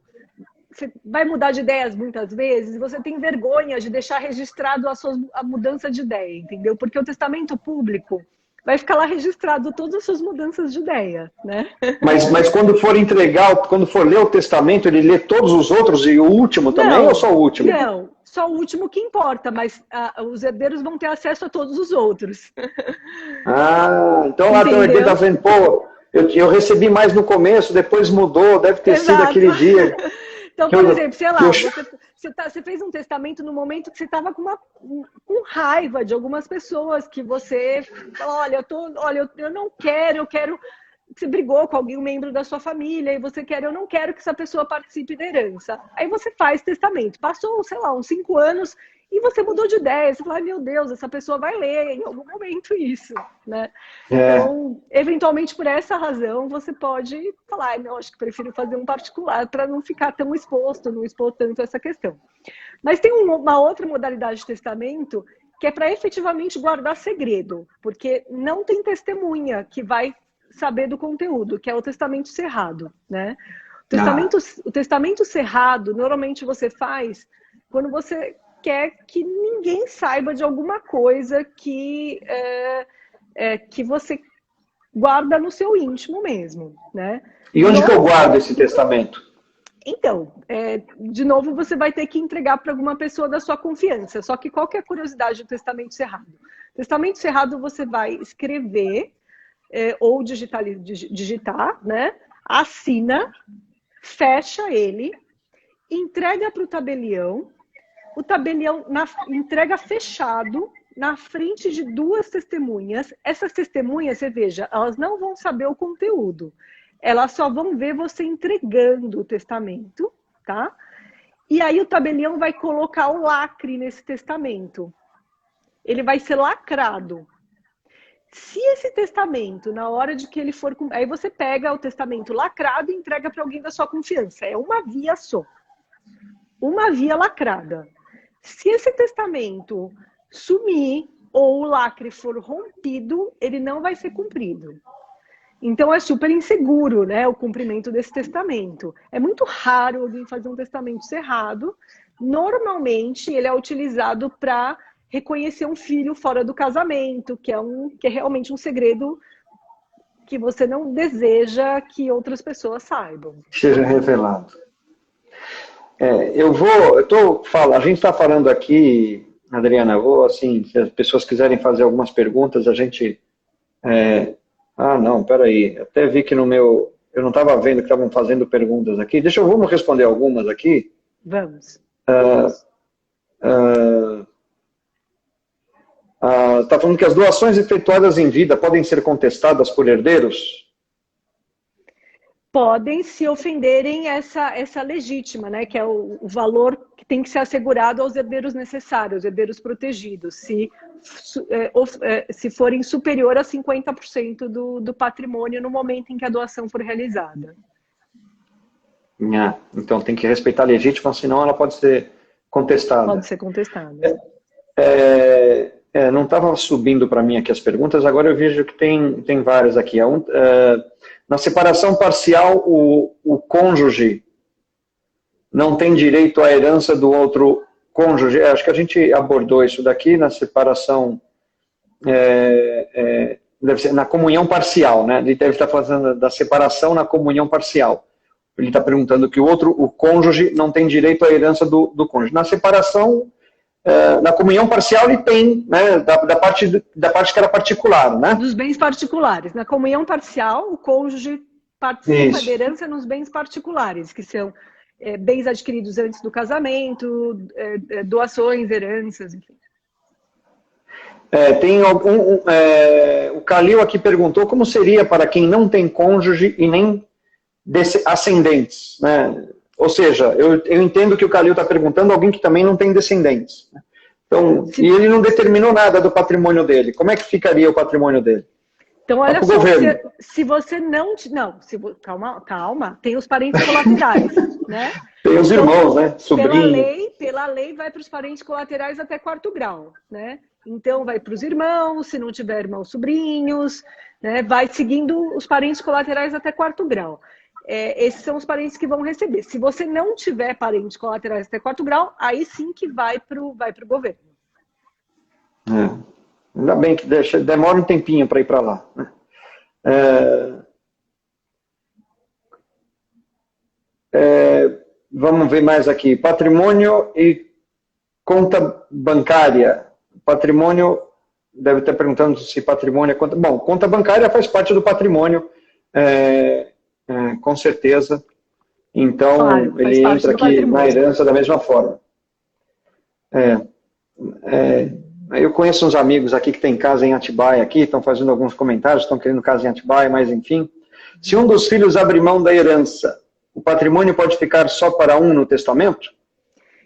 Você vai mudar de ideias muitas vezes e você tem vergonha de deixar registrado a mudança de ideia, entendeu? Porque o testamento público vai ficar lá registrado todas as suas mudanças de ideia, né? Mas quando for entregar, quando for ler o testamento, ele lê todos os outros e o último também, ou só o último? Não, só o último que importa, mas os herdeiros vão ter acesso a todos os outros. Então lá tem o herdeiro tá vendo, pô, eu recebi mais no começo, depois mudou, deve ter sido aquele dia. Então, por exemplo, sei lá, você fez um testamento no momento que você estava com raiva de algumas pessoas, que você falou, eu não quero, você brigou com alguém, um membro da sua família, e você quer, eu não quero que essa pessoa participe da herança. Aí você faz testamento. Passou, sei lá, uns 5 anos, e você mudou de ideia. Você fala, meu Deus, essa pessoa vai ler em algum momento isso, né? Então, eventualmente, por essa razão, você pode falar, não, acho que prefiro fazer um particular para não ficar tão exposto, não expor tanto essa questão. Mas tem uma outra modalidade de testamento que é para efetivamente guardar segredo, porque não tem testemunha que vai saber do conteúdo, que é o testamento cerrado, né? O testamento cerrado, normalmente você faz quando você quer que ninguém saiba de alguma coisa que você guarda no seu íntimo mesmo, né? E onde que eu guardo esse testamento? Então, de novo, você vai ter que entregar para alguma pessoa da sua confiança. Só que qual que é a curiosidade do testamento cerrado? Testamento cerrado você vai escrever ou digitar, né? Assina, fecha ele, entrega para o tabelião entrega fechado na frente de 2 testemunhas. Essas testemunhas, você veja, elas não vão saber o conteúdo. Elas só vão ver você entregando o testamento, tá? E aí o tabelião vai colocar o lacre nesse testamento. Ele vai ser lacrado. Se esse testamento, na hora de que ele for... Aí você pega o testamento lacrado e entrega para alguém da sua confiança. É uma via só. Uma via lacrada. Se esse testamento sumir ou o lacre for rompido, ele não vai ser cumprido. Então é super inseguro, né, o cumprimento desse testamento. É muito raro alguém fazer um testamento cerrado. Normalmente ele é utilizado para reconhecer um filho fora do casamento, que é realmente um segredo que você não deseja que outras pessoas saibam. Seja revelado. A gente está falando aqui, Adriana, assim, se as pessoas quiserem fazer algumas perguntas, a gente... não, peraí, até vi que no meu... Eu não estava vendo que estavam fazendo perguntas aqui. Vamos responder algumas aqui? Vamos. Está falando que as doações efetuadas em vida podem ser contestadas por herdeiros? podem se ofenderem essa legítima, né, que é o valor que tem que ser assegurado aos herdeiros necessários, herdeiros protegidos, se forem superior a 50% do patrimônio no momento em que a doação for realizada. Então tem que respeitar a legítima, senão ela pode ser contestada. Pode ser contestada. Não estava subindo para mim aqui as perguntas, agora eu vejo que tem várias aqui. Na separação parcial, o cônjuge não tem direito à herança do outro cônjuge. Acho que a gente abordou isso daqui na separação, deve ser na comunhão parcial, né? Ele deve estar falando da separação na comunhão parcial. Ele está perguntando que o cônjuge não tem direito à herança do cônjuge. Na separação, na comunhão parcial ele tem, né, da parte que era particular, né? Dos bens particulares. Na comunhão parcial, o cônjuge participa da herança nos bens particulares, que são bens adquiridos antes do casamento, doações, heranças, enfim. O Calil aqui perguntou como seria para quem não tem cônjuge e nem ascendentes, né? Ou seja, eu entendo que o Calil está perguntando alguém que também não tem descendentes. Então, e ele não determinou nada do patrimônio dele. Como é que ficaria o patrimônio dele? Então, olha só, se você não... Calma, tem os parentes colaterais, né? Tem os irmãos, né? Sobrinho. Pela lei, vai para os parentes colaterais até 4º grau, né? Então, vai para os irmãos, se não tiver irmãos, sobrinhos, né? Vai seguindo os parentes colaterais até 4º grau. Esses são os parentes que vão receber. Se você não tiver parentes colaterais até 4º grau, aí sim que vai para o governo. Ainda bem que demora um tempinho para ir para lá. Vamos ver mais aqui. Patrimônio e conta bancária. Patrimônio, deve estar perguntando se patrimônio é conta... Bom, conta bancária faz parte do patrimônio, com certeza. Então, claro, ele entra aqui na herança da mesma forma. Eu conheço uns amigos aqui que têm casa em Atibaia, aqui, estão fazendo alguns comentários, estão querendo casa em Atibaia, mas enfim. Se um dos filhos abrir mão da herança, o patrimônio pode ficar só para um no testamento?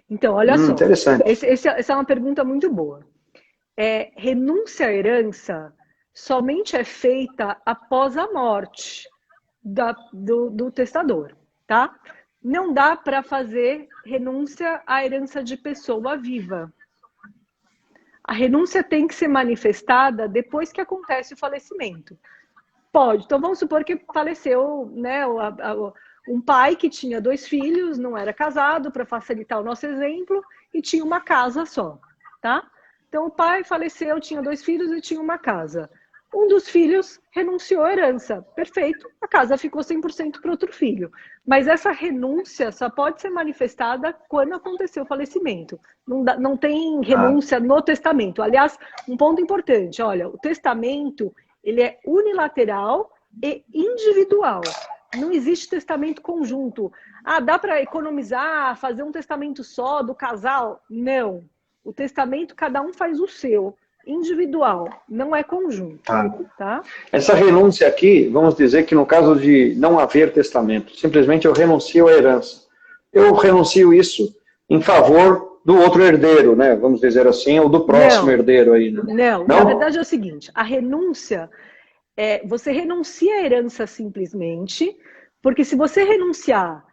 Então, olha só. Interessante. Essa é uma pergunta muito boa. Renúncia à herança somente é feita após a morte do testador, tá? Não dá para fazer renúncia à herança de pessoa viva. A renúncia tem que ser manifestada depois que acontece o falecimento. Pode. Então, vamos supor que faleceu, né, um pai que tinha 2 filhos, não era casado, para facilitar o nosso exemplo, e tinha uma casa só, tá? Então, o pai faleceu, tinha 2 filhos e tinha uma casa. Um dos filhos renunciou à herança. Perfeito, a casa ficou 100% para outro filho. Mas essa renúncia só pode ser manifestada quando aconteceu o falecimento. Não tem renúncia no testamento. Aliás, um ponto importante, olha, o testamento ele é unilateral e individual. Não existe testamento conjunto. Dá para economizar, fazer um testamento só do casal? Não. O testamento, cada um faz o seu. Individual, não é conjunto. Tá? Essa renúncia aqui, vamos dizer que no caso de não haver testamento, simplesmente eu renuncio à herança. Eu renuncio isso em favor do outro herdeiro, né? Vamos dizer assim, ou do próximo herdeiro aí. Né? Não, na verdade é o seguinte, a renúncia, você renuncia à herança simplesmente, porque se você renunciar,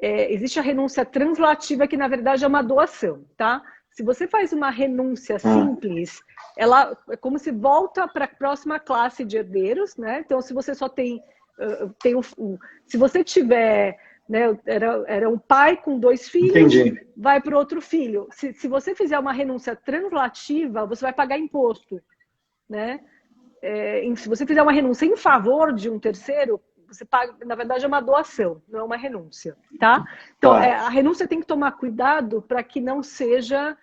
existe a renúncia translativa que na verdade é uma doação, tá? Se você faz uma renúncia simples, ela é como se volta para a próxima classe de herdeiros, né? Então, se você só tem se você tiver, né, era um pai com 2 filhos, entendi, vai para outro filho. Se você fizer uma renúncia translativa, você vai pagar imposto, né? Se você fizer uma renúncia em favor de um terceiro, você paga, na verdade é uma doação, não é uma renúncia, tá? Então, a renúncia tem que tomar cuidado para que não seja,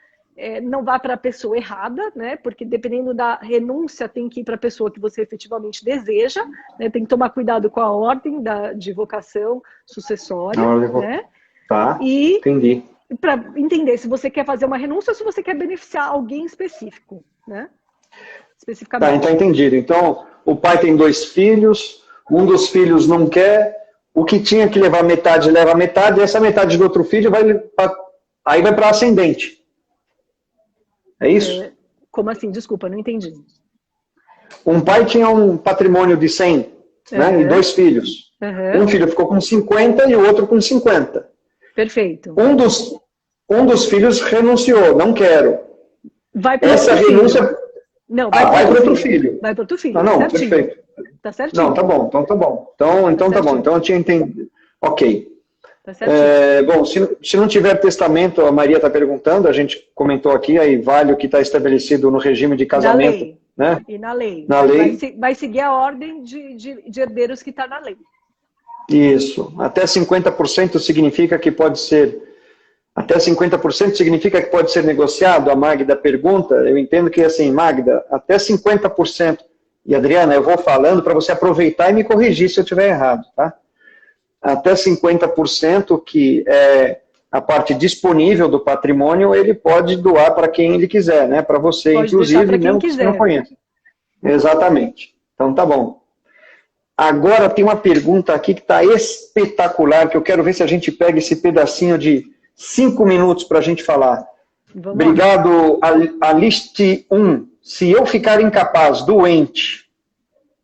não vá para a pessoa errada, né? Porque dependendo da renúncia tem que ir para a pessoa que você efetivamente deseja, né? Tem que tomar cuidado com a ordem de vocação sucessória, né? Tá, e entendi. Para entender se você quer fazer uma renúncia ou se você quer beneficiar alguém específico, né? Especificamente. Tá, então entendido. Então, o pai tem 2 filhos, um dos filhos não quer, o que tinha que levar metade, leva metade, e essa metade do outro filho aí vai para ascendente. É isso? Como assim? Desculpa, não entendi. Um pai tinha um patrimônio de 100, né, e 2 filhos. Um filho ficou com 50 e o outro com 50. Perfeito. Um dos filhos renunciou, não quero. Vai para essa renúncia... filho. Não, vai para outro filho. Vai para outro filho. Não, certinho. perfeito. Tá certinho. Não, tá bom, então tá bom. Então tá bom, então eu tinha entendido. Ok. Tá certinho. Bom, se não tiver testamento, a Maria está perguntando, a gente comentou aqui, aí vale o que está estabelecido no regime de casamento. Na lei. Né? E na lei. Na lei. Vai seguir a ordem de herdeiros que está na lei. Isso. Até 50% significa que pode ser... Até 50% significa que pode ser negociado? A Magda pergunta. Eu entendo que, assim, Magda, até 50%. E, Adriana, eu vou falando para você aproveitar e me corrigir se eu estiver errado, tá? Até 50% que é a parte disponível do patrimônio, ele pode doar para quem ele quiser, né? Para você, pode inclusive, mesmo que você não conheça. Exatamente. Então, tá bom. Agora tem uma pergunta aqui que está espetacular, que eu quero ver se a gente pega esse pedacinho de 5 minutos para a gente falar. Vamos Obrigado, Aliste 1. Se eu ficar incapaz, doente,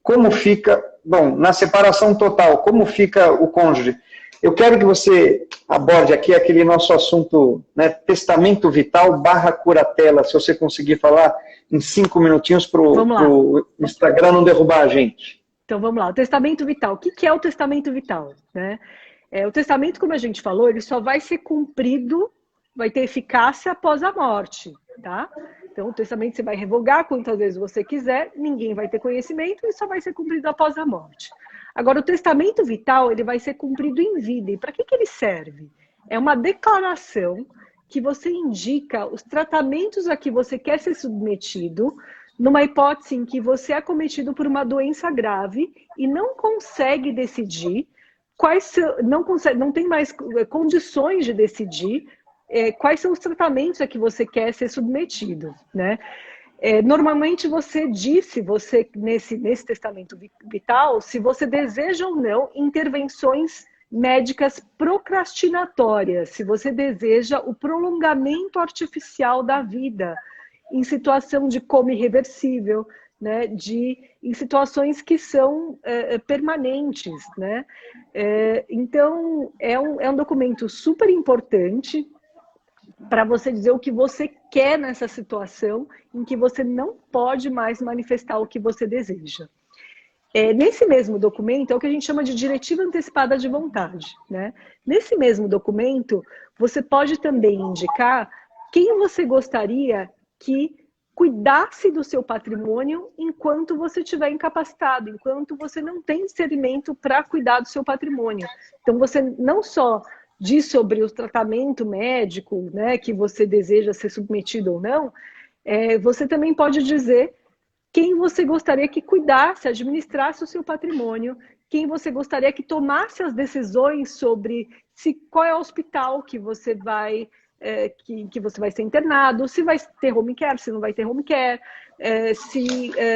como fica... Bom, na separação total, como fica o cônjuge? Eu quero que você aborde aqui aquele nosso assunto, né, testamento vital / curatela, se você conseguir falar em 5 minutinhos para o Instagram não derrubar a gente. Então vamos lá, o testamento vital. O que é o testamento vital? Né? O testamento, como a gente falou, ele só vai ser cumprido, vai ter eficácia após a morte, tá? Então o testamento você vai revogar quantas vezes você quiser, ninguém vai ter conhecimento e só vai ser cumprido após a morte. Agora, o testamento vital, ele vai ser cumprido em vida. E para que ele serve? É uma declaração que você indica os tratamentos a que você quer ser submetido, numa hipótese em que você é acometido por uma doença grave e não consegue decidir, não tem mais condições de decidir quais são os tratamentos a que você quer ser submetido, né? Normalmente você disse, nesse testamento vital, se você deseja ou não intervenções médicas procrastinatórias, se você deseja o prolongamento artificial da vida, em situação de coma irreversível, né, em situações que são permanentes. Né? Então, é um documento super importante para você dizer o que você quer nessa situação em que você não pode mais manifestar o que você deseja. Nesse mesmo documento, é o que a gente chama de diretiva antecipada de vontade. Né? Nesse mesmo documento, você pode também indicar quem você gostaria que cuidasse do seu patrimônio enquanto você estiver incapacitado, enquanto você não tem discernimento para cuidar do seu patrimônio. Então, você não só diz sobre o tratamento médico, né, que você deseja ser submetido ou não, você também pode dizer quem você gostaria que cuidasse, administrasse o seu patrimônio, quem você gostaria que tomasse as decisões sobre qual é o hospital que você vai... que você vai ser internado, se vai ter home care, se não vai ter home care,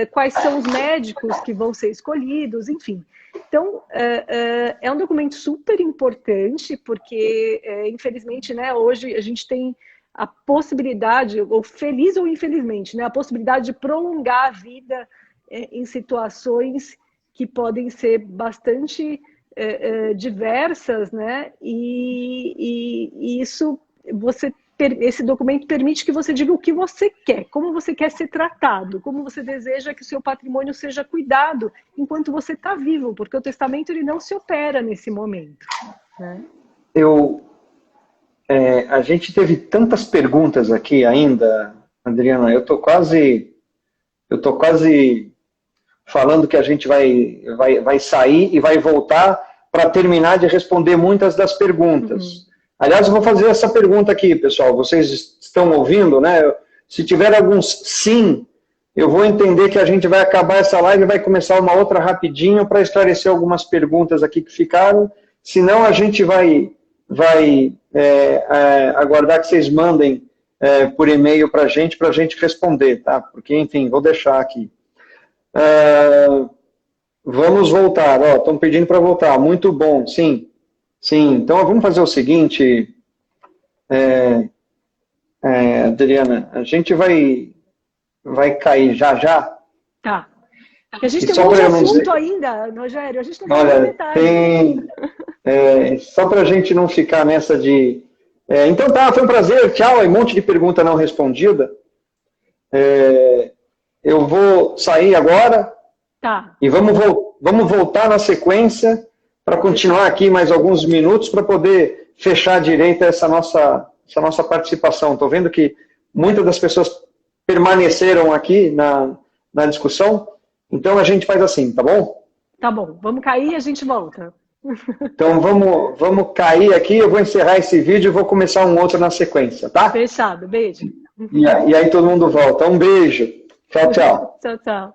quais são os médicos que vão ser escolhidos, enfim. Então, é um documento super importante, porque, infelizmente, né, hoje a gente tem a possibilidade, ou feliz ou infelizmente, né, a possibilidade de prolongar a vida em situações que podem ser bastante diversas, né, e isso... esse documento permite que você diga o que você quer, como você quer ser tratado, como você deseja que o seu patrimônio seja cuidado enquanto você está vivo, porque o testamento ele não se opera nesse momento. Né? A gente teve tantas perguntas aqui ainda, Adriana, eu tô quase falando que a gente vai sair e vai voltar para terminar de responder muitas das perguntas. Uhum. Aliás, eu vou fazer essa pergunta aqui, pessoal. Vocês estão ouvindo, né? Se tiver alguns sim, eu vou entender que a gente vai acabar essa live e vai começar uma outra rapidinho para esclarecer algumas perguntas aqui que ficaram. Senão, a gente vai aguardar que vocês mandem por e-mail para a gente responder, tá? Porque, enfim, vou deixar aqui. Vamos voltar, ó, estão pedindo para voltar. Muito bom, sim. Sim, então vamos fazer o seguinte, Adriana, a gente vai cair já já. Tá. Porque a gente E tem só um monte de pra eu não assunto dizer- ainda, Rogério. A gente não falou Olha, metade. só para a gente não ficar nessa de... então tá, foi um prazer, tchau, e um monte de pergunta não respondida. Eu vou sair agora Tá. e vamos voltar na sequência para continuar aqui mais alguns minutos para poder fechar direito essa nossa participação. Estou vendo que muitas das pessoas permaneceram aqui na discussão, então a gente faz assim, tá bom? Tá bom. Vamos cair e a gente volta. Então vamos cair aqui, eu vou encerrar esse vídeo e vou começar um outro na sequência, tá? Fechado. Beijo. E aí todo mundo volta. Um beijo. Tchau, tchau. Tchau, tchau.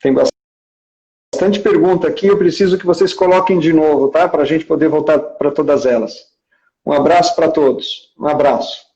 Tem bastante pergunta aqui, eu preciso que vocês coloquem de novo, tá? Para a gente poder voltar para todas elas. Um abraço para todos. Um abraço.